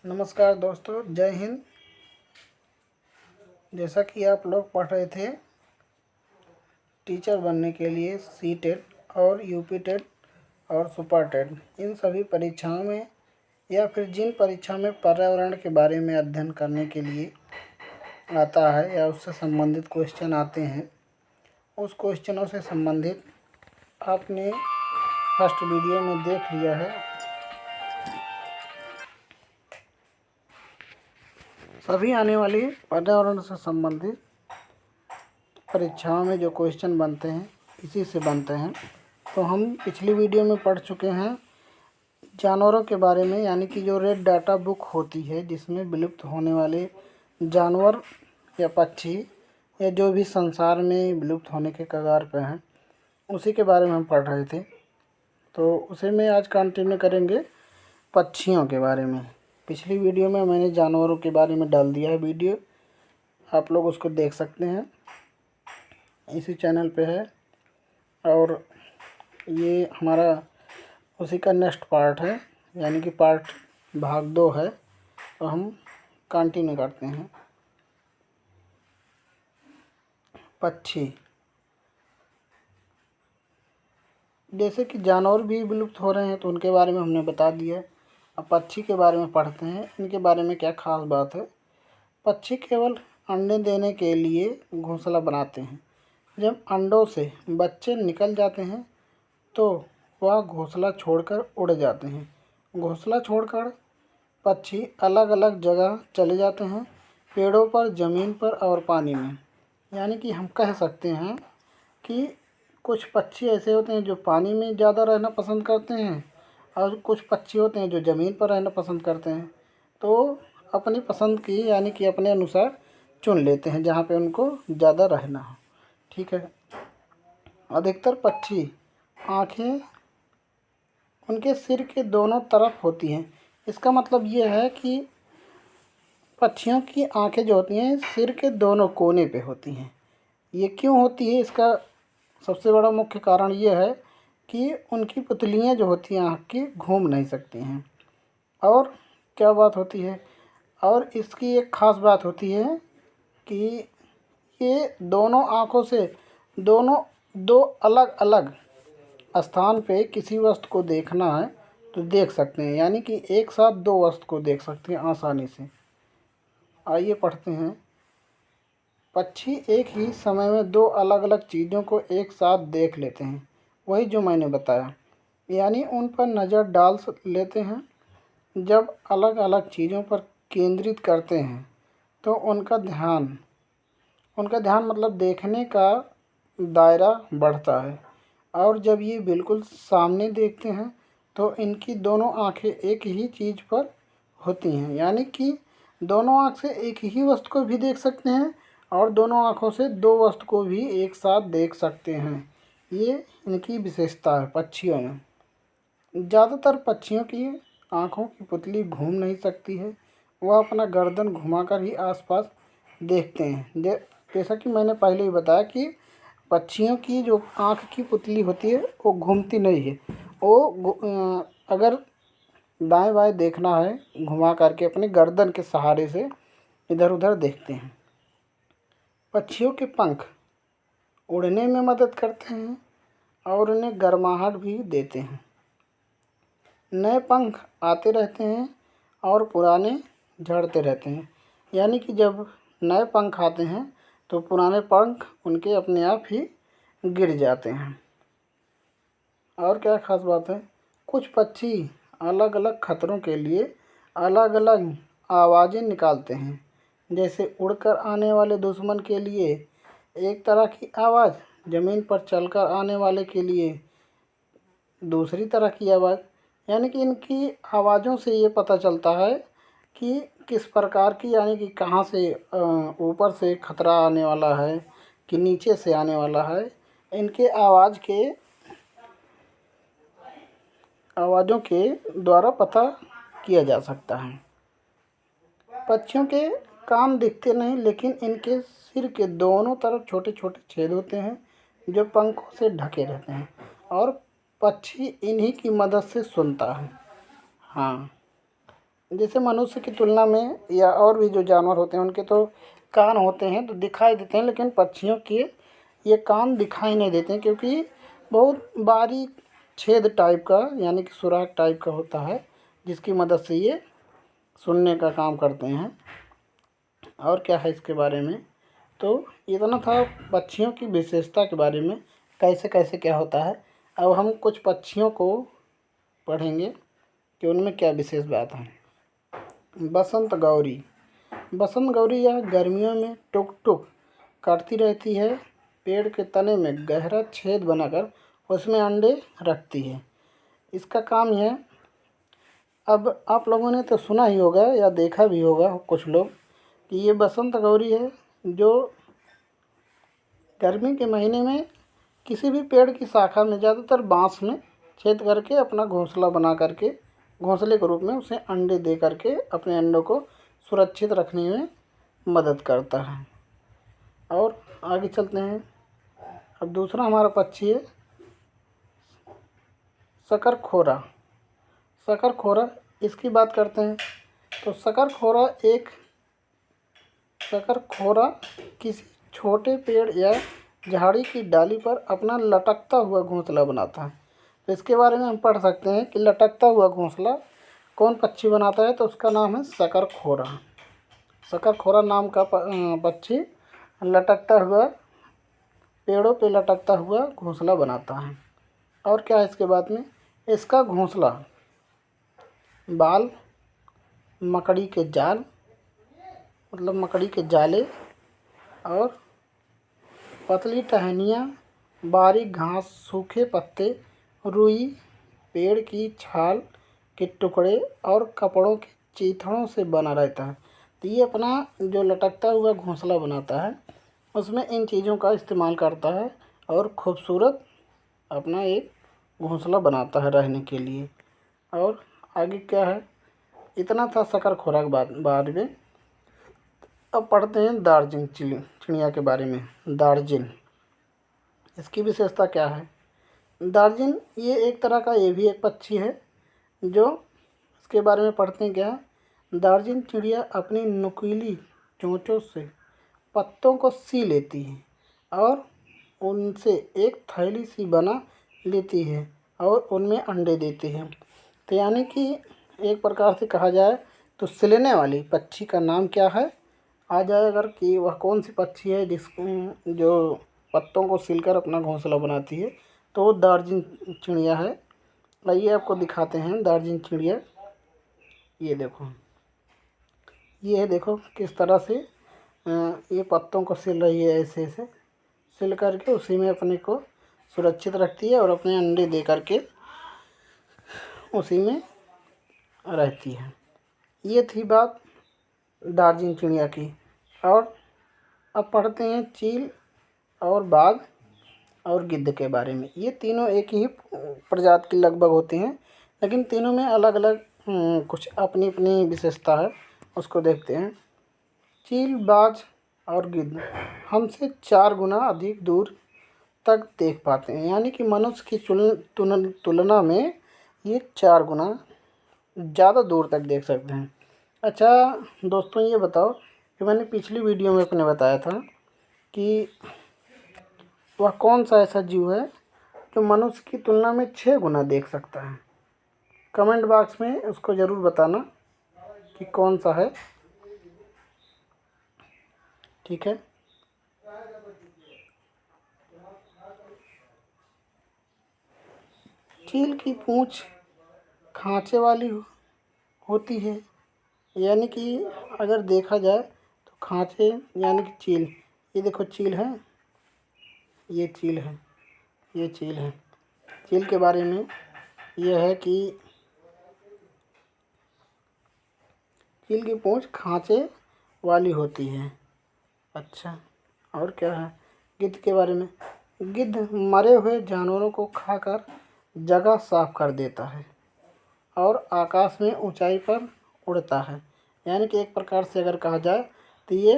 नमस्कार दोस्तों, जय हिंद। जैसा कि आप लोग पढ़ रहे थे टीचर बनने के लिए सी-टेट और यूपी-टेट और सुपर-टेट, इन सभी परीक्षाओं में या फिर जिन परीक्षाओं में पर्यावरण के बारे में अध्ययन करने के लिए आता है या उससे संबंधित क्वेश्चन आते हैं, उस क्वेश्चनों से संबंधित आपने फर्स्ट वीडियो में देख लिया है। सभी आने वाली पर्यावरण से संबंधित परीक्षाओं में जो क्वेश्चन बनते हैं इसी से बनते हैं। तो हम पिछली वीडियो में पढ़ चुके हैं जानवरों के बारे में, यानी कि जो रेड डाटा बुक होती है जिसमें विलुप्त होने वाले जानवर या पक्षी या जो भी संसार में विलुप्त होने के कगार पर हैं उसी के बारे में हम पढ़ रहे थे। तो उसे में आज कंटिन्यू करेंगे पक्षियों के बारे में। पिछली वीडियो में मैंने जानवरों के बारे में डाल दिया है वीडियो, आप लोग उसको देख सकते हैं, इसी चैनल पे है। और ये हमारा उसी का नेक्स्ट पार्ट है, यानी कि पार्ट भाग 2 है। तो हम कंटिन्यू करते हैं। पक्षी, जैसे कि जानवर भी विलुप्त हो रहे हैं तो उनके बारे में हमने बता दिया। अब पक्षी के बारे में पढ़ते हैं, इनके बारे में क्या खास बात है। पक्षी केवल अंडे देने के लिए घोंसला बनाते हैं। जब अंडों से बच्चे निकल जाते हैं तो वह घोंसला छोड़कर उड़ जाते हैं। घोंसला छोड़कर पक्षी अलग अलग जगह चले जाते हैं, पेड़ों पर, ज़मीन पर और पानी में। यानी कि हम कह सकते हैं कि कुछ पक्षी ऐसे होते हैं जो पानी में ज़्यादा रहना पसंद करते हैं और कुछ पक्षी होते हैं जो ज़मीन पर रहना पसंद करते हैं। तो अपनी पसंद की, यानी कि अपने अनुसार चुन लेते हैं जहाँ पे उनको ज़्यादा रहना हो। ठीक है। अधिकतर पक्षी आँखें उनके सिर के दोनों तरफ होती हैं। इसका मतलब ये है कि पक्षियों की आँखें जो होती हैं सिर के दोनों कोने पे होती हैं। ये क्यों होती है, इसका सबसे बड़ा मुख्य कारण ये है कि उनकी पुतलियाँ जो होती हैं आँख की घूम नहीं सकती हैं। और क्या बात होती है, और इसकी एक ख़ास बात होती है कि ये दोनों आँखों से दो अलग अलग स्थान पे किसी वस्तु को देखना है तो देख सकते हैं, यानी कि एक साथ दो वस्तु को देख सकते हैं आसानी से। आइए पढ़ते हैं। पक्षी एक ही समय में दो अलग अलग चीज़ों को एक साथ देख लेते हैं, वही जो मैंने बताया, यानी उन पर नज़र डाल लेते हैं। जब अलग अलग चीज़ों पर केंद्रित करते हैं तो उनका ध्यान मतलब देखने का दायरा बढ़ता है। और जब ये बिल्कुल सामने देखते हैं तो इनकी दोनों आँखें एक ही चीज़ पर होती हैं, यानी कि दोनों आँख से एक ही वस्तु को भी देख सकते हैं और दोनों आँखों से दो वस्तु को भी एक साथ देख सकते हैं। ये इनकी विशेषता है पक्षियों में। ज़्यादातर पक्षियों की आँखों की पुतली घूम नहीं सकती है, वह अपना गर्दन घुमाकर ही आसपास देखते हैं। जैसा कि मैंने पहले ही बताया कि पक्षियों की जो आँख की पुतली होती है वो घूमती नहीं है, वो अगर दाएं बाएं देखना है घुमा करके अपने गर्दन के सहारे से इधर उधर देखते हैं। पक्षियों के पंख उड़ने में मदद करते हैं और उन्हें गर्माहट भी देते हैं। नए पंख आते रहते हैं और पुराने झड़ते रहते हैं, यानी कि जब नए पंख आते हैं तो पुराने पंख उनके अपने आप ही गिर जाते हैं। और क्या ख़ास बात है, कुछ पक्षी अलग अलग खतरों के लिए अलग अलग आवाज़ें निकालते हैं। जैसे उड़कर आने वाले दुश्मन के लिए एक तरह की आवाज़, ज़मीन पर चलकर आने वाले के लिए दूसरी तरह की आवाज़। यानी कि इनकी आवाज़ों से ये पता चलता है कि किस प्रकार की, यानी कि कहाँ से ऊपर से खतरा आने वाला है कि नीचे से आने वाला है। इनके आवाज़ों के द्वारा पता किया जा सकता है। पक्षियों के कान दिखते नहीं, लेकिन इनके सिर के दोनों तरफ छोटे छोटे छेद होते हैं जो पंखों से ढके रहते हैं और पक्षी इन्हीं की मदद से सुनता है। हाँ, जैसे मनुष्य की तुलना में या और भी जो जानवर होते हैं उनके तो कान होते हैं तो दिखाई देते हैं, लेकिन पक्षियों के ये कान दिखाई नहीं देते हैं, क्योंकि बहुत बारीक छेद टाइप का यानी कि सुराख टाइप का होता है, जिसकी मदद से ये सुनने का काम करते हैं। और क्या है इसके बारे में, तो इतना था पक्षियों की विशेषता के बारे में, कैसे कैसे क्या होता है। अब हम कुछ पक्षियों को पढ़ेंगे कि उनमें क्या विशेष बात है। बसंत गौरी। बसंत गौरी यह गर्मियों में टुक टुक करती रहती है, पेड़ के तने में गहरा छेद बनाकर उसमें अंडे रखती है। इसका काम यह, अब आप लोगों ने तो सुना ही होगा या देखा भी होगा कुछ लोग कि ये बसंत गौरी है जो गर्मी के महीने में किसी भी पेड़ की शाखा में, ज़्यादातर बांस में छेद करके अपना घोंसला बना करके, घोंसले के रूप में उसे अंडे दे करके अपने अंडों को सुरक्षित रखने में मदद करता है। और आगे चलते हैं। अब दूसरा हमारा पक्षी है शकरखोरा। शकरखोरा, इसकी बात करते हैं तो शकरखोरा किसी छोटे पेड़ या झाड़ी की डाली पर अपना लटकता हुआ घोंसला बनाता है। तो इसके बारे में हम पढ़ सकते हैं कि लटकता हुआ घोंसला कौन पक्षी बनाता है, तो उसका नाम है शकरखोरा। शकरखोरा नाम का पक्षी लटकता हुआ, पेड़ों पे लटकता हुआ घोंसला बनाता है। और क्या है इसके बाद में, इसका घोंसला बाल, मकड़ी के जाल, मतलब मकड़ी के जाले और पतली टहनियाँ, बारीक घास, सूखे पत्ते, रुई, पेड़ की छाल के टुकड़े और कपड़ों के चीथड़ों से बना रहता है। तो ये अपना जो लटकता हुआ घोंसला बनाता है उसमें इन चीज़ों का इस्तेमाल करता है और खूबसूरत अपना एक घोंसला बनाता है रहने के लिए। और आगे क्या है, इतना था शकरखोरा के बारे में। अब पढ़ते हैं दार्जिन चिड़िया के बारे में। दार्जिन, इसकी विशेषता क्या है। दार्जिन ये एक तरह का, ये भी एक पक्षी है जो, इसके बारे में पढ़ते हैं क्या। दार्जिन चिड़िया अपनी नुकीली चोंचों से पत्तों को सी लेती है और उनसे एक थैली सी बना लेती है और उनमें अंडे देती है। तो यानी कि एक प्रकार से कहा जाए तो सिलने वाली पक्षी का नाम क्या है आ जाए, अगर कि वह कौन सी पक्षी है जो पत्तों को सिलकर अपना घोंसला बनाती है, तो वो दार्जिन चिड़िया है। आइए आपको दिखाते हैं दार्जिन चिड़िया। ये देखो, ये देखो किस तरह से ये पत्तों को सिल रही है, ऐसे ऐसे सिल करके उसी में अपने को सुरक्षित रखती है और अपने अंडे दे करके उसी में रहती है। ये थी बात दार्जिन चिड़िया की। और अब पढ़ते हैं चील और बाघ और गिद्ध के बारे में। ये तीनों एक ही प्रजाति की लगभग होते हैं, लेकिन तीनों में अलग अलग कुछ अपनी अपनी विशेषता है, उसको देखते हैं। चील, बाज और गिद्ध हमसे 4 गुना अधिक दूर तक देख पाते हैं, यानी कि मनुष्य की तुलना में ये 4 गुना ज़्यादा दूर तक देख सकते हैं। अच्छा दोस्तों, ये बताओ कि मैंने पिछली वीडियो में अपने बताया था कि वह कौन सा ऐसा जीव है जो मनुष्य की तुलना में 6 गुना देख सकता है। कमेंट बॉक्स में उसको ज़रूर बताना कि कौन सा है, ठीक है। चील की पूँछ खांचे वाली होती है, यानी कि अगर देखा जाए तो खांचे यानी कि चील, ये देखो चील है, ये चील है, ये चील है। चील के बारे में यह है कि चील की पूँछ खांचे वाली होती है। अच्छा, और क्या है गिद्ध के बारे में। गिद्ध मरे हुए जानवरों को खाकर जगह साफ कर देता है और आकाश में ऊंचाई पर उड़ता है, यानी कि एक प्रकार से अगर कहा जाए तो ये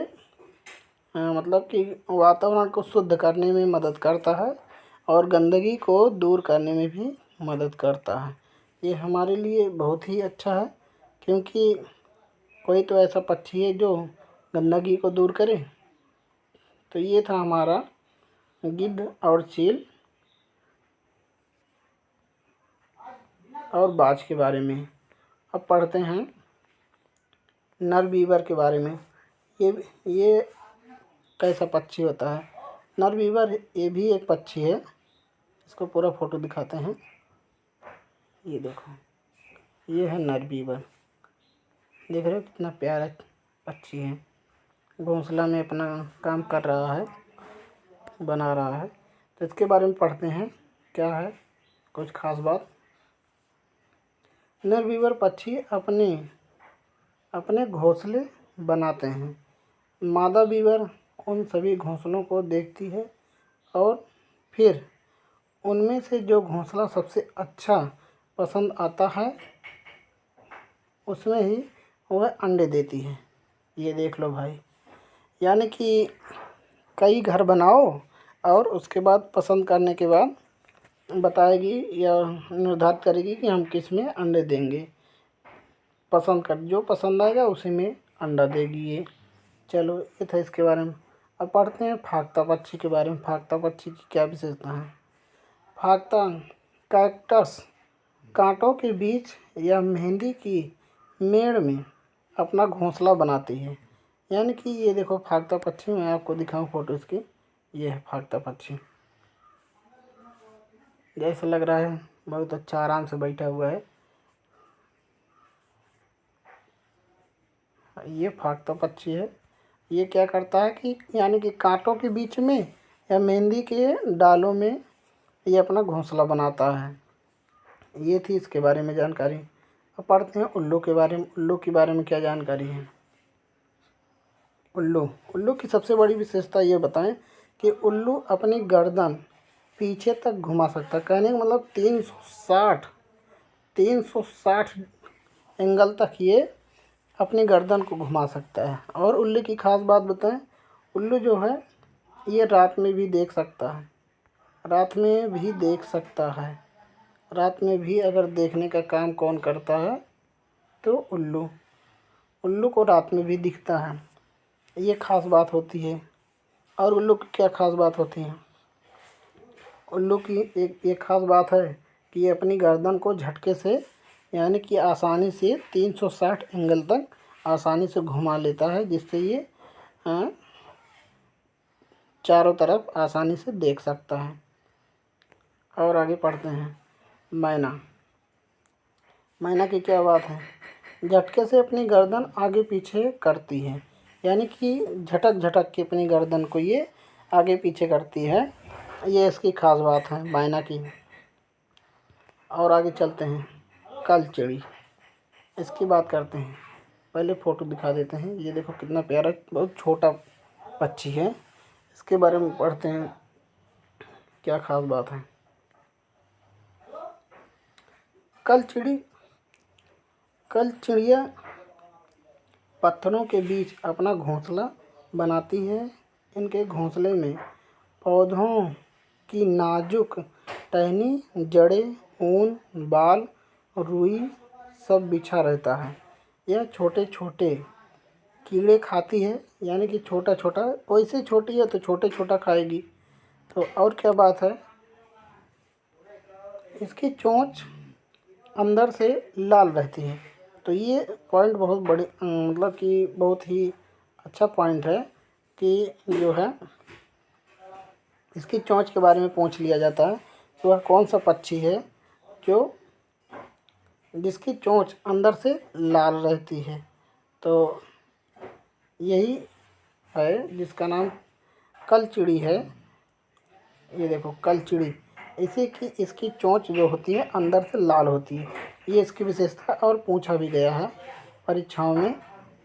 मतलब कि वातावरण को शुद्ध करने में मदद करता है और गंदगी को दूर करने में भी मदद करता है। ये हमारे लिए बहुत ही अच्छा है क्योंकि कोई तो ऐसा पक्षी है जो गंदगी को दूर करे। तो ये था हमारा गिद्ध और चील और बाज के बारे में। अब पढ़ते हैं नर बीवर के बारे में। ये कैसा पक्षी होता है। नर बीवर ये भी एक पक्षी है। इसको पूरा फोटो दिखाते हैं। ये देखो, ये है नर बीवर। देख रहे हो कितना प्यारा पक्षी है। घोंसला में अपना काम कर रहा है, बना रहा है। तो इसके बारे में पढ़ते हैं क्या है कुछ खास बात। नर बीवर पक्षी अपने घोंसले बनाते हैं। मादा बीवर उन सभी घोंसलों को देखती है और फिर उनमें से जो घोंसला सबसे अच्छा पसंद आता है उसमें ही वह अंडे देती है। ये देख लो भाई, यानी कि कई घर बनाओ और उसके बाद पसंद करने के बाद बताएगी या निर्धारित करेगी कि हम किस में अंडे देंगे। जो पसंद आएगा उसी में अंडा देगी ये। चलो, ये था इसके बारे में। अब पढ़ते हैं फाख्ता पक्षी के बारे में। फाख्ता पक्षी की क्या विशेषता है। फाख्ता कैक्टस कांटों के बीच या मेहंदी की मेड़ में अपना घोंसला बनाती है। यानी कि ये देखो फाख्ता पक्षी, मैं आपको दिखाऊं फोटो इसकी। ये है फाख्ता पक्षी। जैसा लग रहा है बहुत अच्छा आराम से बैठा हुआ है। ये फाख्ता पक्षी है। ये क्या करता है कि यानी कि कांटों के बीच में या मेहंदी के डालों में ये अपना घोंसला बनाता है। ये थी इसके बारे में जानकारी। अब पढ़ते हैं उल्लू के बारे में। उल्लू के बारे में क्या जानकारी है। उल्लू की सबसे बड़ी विशेषता ये बताएं कि उल्लू अपनी गर्दन पीछे तक घुमा सकता है। कहने का मतलब 360 एंगल तक ये अपनी गर्दन को घुमा सकता है। और उल्लू की खास बात बताएं, उल्लू जो है ये रात में भी देख सकता है। रात में भी अगर देखने का काम कौन करता है तो उल्लू को रात में भी दिखता है। ये खास बात होती है। और उल्लू की क्या खास बात होती है। उल्लू की एक खास बात है कि ये अपनी गर्दन को झटके से यानी कि आसानी से 360 एंगल तक आसानी से घुमा लेता है, जिससे ये चारों तरफ आसानी से देख सकता है। और आगे पढ़ते हैं मैना की क्या बात है। झटके से अपनी गर्दन आगे पीछे करती है, यानी कि झटक के अपनी गर्दन को ये आगे पीछे करती है। ये इसकी खास बात है मैना की। और आगे चलते हैं कलचिड़ी, इसकी बात करते हैं। पहले फ़ोटो दिखा देते हैं। ये देखो कितना प्यारा, बहुत छोटा पक्षी है। इसके बारे में पढ़ते हैं क्या खास बात है। कलचिड़िया पत्थरों के बीच अपना घोंसला बनाती है। इनके घोंसले में पौधों की नाजुक टहनी, जड़ें, ऊन, बाल, रुई सब बिछा रहता है। यह छोटे छोटे कीड़े खाती है, यानी कि छोटा छोटा, वैसे छोटी है तो छोटा खाएगी। तो और क्या बात है, इसकी चोंच अंदर से लाल रहती है। तो ये पॉइंट बहुत बड़ी मतलब कि बहुत ही अच्छा पॉइंट है कि जो है इसकी चोंच के बारे में पूछ लिया जाता है कि वह कौन सा पक्षी है जो जिसकी चोंच अंदर से लाल रहती है। तो यही है जिसका नाम कलचिड़ी है। ये देखो कलचिड़ी, इसकी चोंच जो होती है अंदर से लाल होती है। ये इसकी विशेषता और पूछा भी गया है परीक्षाओं में,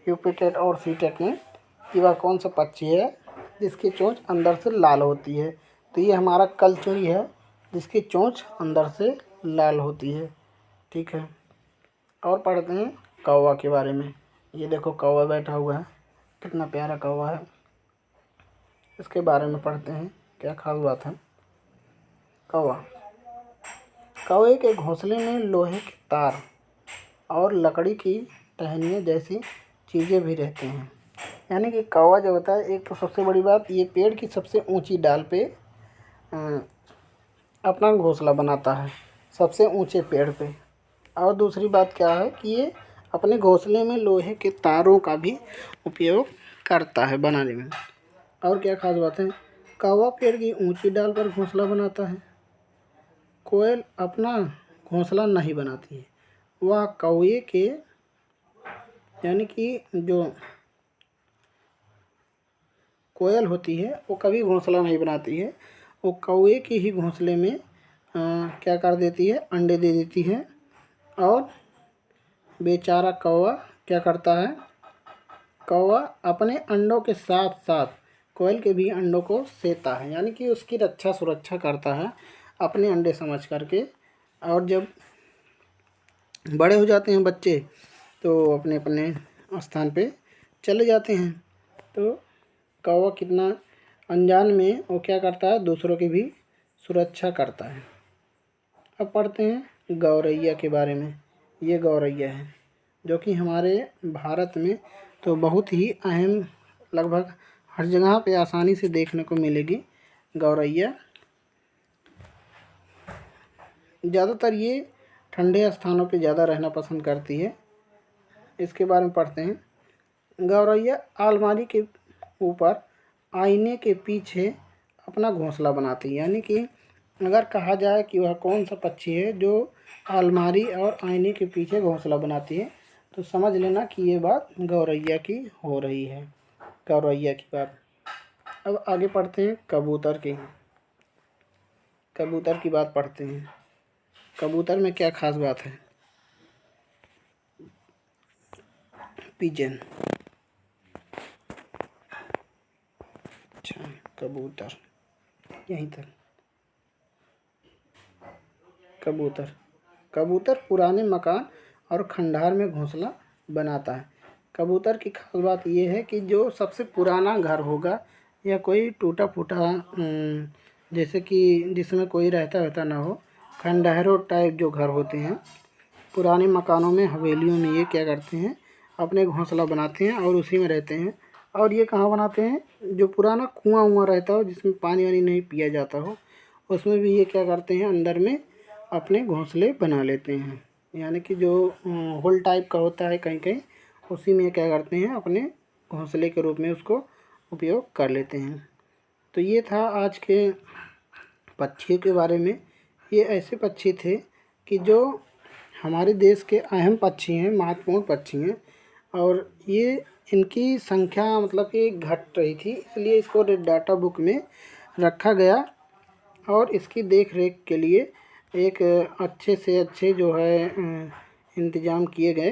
यूपीटेट और सीटेट में, कि वह कौन सा पक्षी है जिसकी चोंच अंदर से लाल होती है। तो ये हमारा कलचिड़ी है जिसकी चोंच अंदर से लाल होती है। ठीक है। और पढ़ते हैं कौवा के बारे में। ये देखो कौवा बैठा हुआ है, कितना प्यारा कौवा है। इसके बारे में पढ़ते हैं क्या खास बात है। कौवे के घोंसले में लोहे के तार और लकड़ी की टहनियाँ जैसी चीज़ें भी रहती हैं। यानी कि कौवा जो होता है, एक तो सबसे बड़ी बात, ये पेड़ की सबसे ऊंची डाल पे अपना घोंसला बनाता है, सबसे ऊंचे पेड़ पे। और दूसरी बात क्या है कि ये अपने घोंसले में लोहे के तारों का भी उपयोग करता है बनाने में। और क्या खास बात है, कौवा पेड़ की ऊंची डाल पर घोंसला बनाता है। कोयल अपना घोंसला नहीं बनाती है, वह कौवे के, यानी कि जो कोयल होती है वो कभी घोंसला नहीं बनाती है, वो कौवे के ही घोंसले में क्या कर देती है, अंडे दे देती है। और बेचारा कौवा क्या करता है, कौवा अपने अंडों के साथ साथ कोयल के भी अंडों को सेता है, यानी कि उसकी रक्षा सुरक्षा करता है अपने अंडे समझ करके। और जब बड़े हो जाते हैं बच्चे तो अपने अपने स्थान पे चले जाते हैं। तो कौवा कितना अनजान में वो क्या करता है, दूसरों की भी सुरक्षा करता है। अब पढ़ते हैं गौरैया के बारे में। ये गौरैया है जो कि हमारे भारत में तो बहुत ही अहम, लगभग हर जगह पे आसानी से देखने को मिलेगी गौरैया। ज़्यादातर ये ठंडे स्थानों पे ज़्यादा रहना पसंद करती है। इसके बारे में पढ़ते हैं। गौरैया अलमारी के ऊपर आईने के पीछे अपना घोंसला बनाती है, यानी कि अगर कहा जाए कि वह कौन सा पक्षी है जो अलमारी और आईने के पीछे घोंसला बनाती है, तो समझ लेना कि ये बात गौरैया की हो रही है, गौरैया की बात। अब आगे पढ़ते हैं कबूतर की। कबूतर की बात पढ़ते हैं। कबूतर में क्या खास बात है। पिजन, अच्छा कबूतर, यहीं तक। कबूतर, कबूतर पुराने मकान और खंडहर में घोंसला बनाता है। कबूतर की खास बात यह है कि जो सबसे पुराना घर होगा या कोई टूटा फूटा जैसे कि जिसमें कोई रहता ना हो, खंडहरों टाइप जो घर होते हैं पुराने मकानों में, हवेलियों में, ये क्या करते हैं, अपने घोंसला बनाते हैं और उसी में रहते हैं। और ये कहाँ बनाते हैं, जो पुराना कुआं वुआं रहता हो जिसमें पानी वानी नहीं पिया जाता हो, उसमें भी ये क्या करते हैं, अंदर में अपने घोंसले बना लेते हैं। यानी कि जो होल टाइप का होता है कहीं कहीं, उसी में क्या करते हैं, अपने घोंसले के रूप में उसको उपयोग कर लेते हैं। तो ये था आज के पक्षियों के बारे में। ये ऐसे पक्षी थे कि जो हमारे देश के अहम पक्षी हैं, महत्वपूर्ण पक्षी हैं, और ये इनकी संख्या मतलब कि घट रही थी, इसलिए इसको रेड डाटा बुक में रखा गया और इसकी देख रेख के लिए एक अच्छे से अच्छे जो है इंतज़ाम किए गए।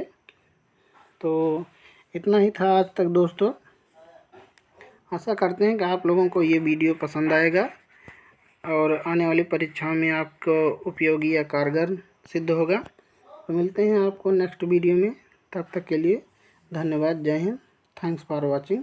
तो इतना ही था आज तक दोस्तों। आशा करते हैं कि आप लोगों को ये वीडियो पसंद आएगा और आने वाली परीक्षाओं में आपको उपयोगी या कारगर सिद्ध होगा। तो मिलते हैं आपको नेक्स्ट वीडियो में, तब तक के लिए धन्यवाद। जय हिंद। Thanks for watching.